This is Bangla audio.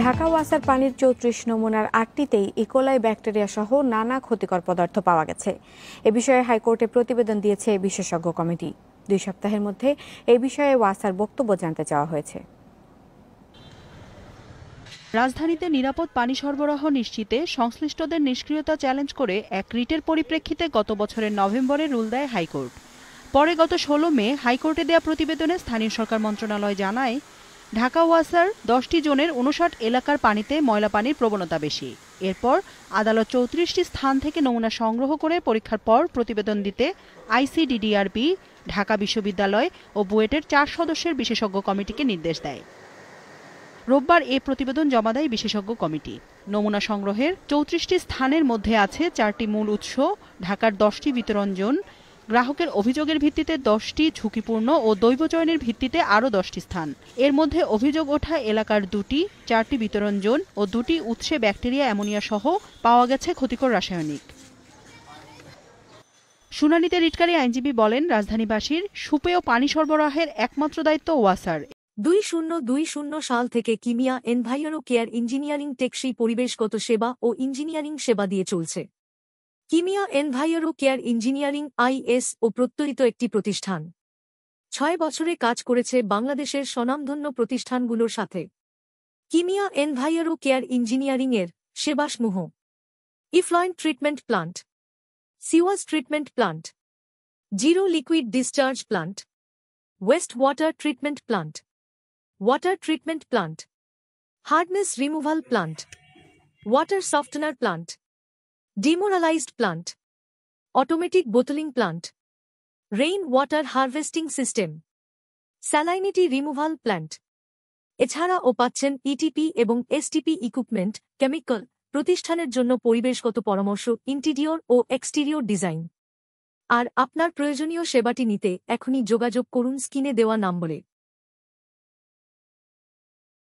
ঢাকা ওয়াসার পানির ৩৪ নমুনার ৮টিতেই ইকোলাই ব্যাকটেরিয়া সহ নানা ক্ষতিকর পদার্থ পাওয়া গেছে। এ বিষয়ে হাইকোর্টে প্রতিবেদন দিয়েছে বিশেষজ্ঞ কমিটি। ২ সপ্তাহের মধ্যে এ বিষয়ে ওয়াসার বক্তব্য জানতে চাওয়া হয়েছে। রাজধানীতে নিরাপদ পানি সরবরাহ নিশ্চিতে সংশ্লিষ্টদের নিষ্ক্রিয়তা চ্যালেঞ্জ করে এক রিটের পরিপ্রেক্ষিতে গত বছরের নভেম্বরে রুল দেয় হাইকোর্ট। পরে গত ১৬ মে হাইকোর্টে দেয়া প্রতিবেদনে স্থানীয় সরকার মন্ত্রণালয় জানায়, ঢাকা ওয়াসার ১০টি জোনের ৫৯ এলাকার পানিতে ময়লা পানির প্রবণতা বেশি। এরপর আদালত ৩৪টি স্থান থেকে নমুনা সংগ্রহ করে পরীক্ষার পর প্রতিবেদন দিতে আইসিডিডিআরবি, ঢাকা বিশ্ববিদ্যালয় ও বুয়েটের ৪ সদস্যের বিশেষজ্ঞ কমিটিকে নির্দেশ দেয়। রোববার এ প্রতিবেদন জমা দেয় বিশেষজ্ঞ কমিটি। নমুনা সংগ্রহের ৩৪টি স্থানের মধ্যে আছে ৪টি মূল উৎস, ঢাকার 10টি বিতরণ জোন, গ্রাহকের অভিযোগের ভিত্তিতে 10টি ঝুঁকিপূর্ণ ও দৈব চয়নের ভিত্তিতে আরও 10টি স্থান। এর মধ্যে অভিযোগ ওঠা এলাকার 2টি, 4টি বিতরণ জোন ও 2টি উৎসে ব্যাকটেরিয়া অ্যামোনিয়া সহ পাওয়া গেছে ক্ষতিকর রাসায়নিক। শুনানিতে রিটকারী আইনজীবী বলেন, রাজধানীবাসীর সুপেয় পানি সরবরাহের একমাত্র দায়িত্ব ওয়াসার। 2020 সাল থেকে কিমিয়া এনভাইরো কেয়ার ইঞ্জিনিয়ারিং টেকসই পরিবেশগত সেবা ও ইঞ্জিনিয়ারিং সেবা দিয়ে চলছে। কিমিয়া এনভাইরো কেয়ার ইঞ্জিনিয়ারিং আইএস ও প্রত্যয়িত একটি প্রতিষ্ঠান। 6 বছরে কাজ করেছে বাংলাদেশের স্বনামধন্য প্রতিষ্ঠানগুলোর সাথে। কিমিয়া এনভাইরো কেয়ার ইঞ্জিনিয়ারিংয়ের সেবাসমূহ: effluent treatment plant, sewage treatment plant, zero liquid discharge plant, waste water treatment plant, water treatment plant, hardness removal plant, water softener plant, demoralized plant, automatic bottling plant, rain water harvesting system, salinity removal plant. এছাড়াও পাচ্ছেন ইটিপি এবং এসটিপি ইকুইপমেন্ট, কেমিক্যাল প্রতিষ্ঠানের জন্য পরিবেশগত পরামর্শ, ইন্টেরিয়র ও এক্সটেরিয়র ডিজাইন। আর আপনার প্রয়োজনীয় সেবাটি নিতে এখনই যোগাযোগ করুন স্ক্রিনে দেওয়া নম্বরে।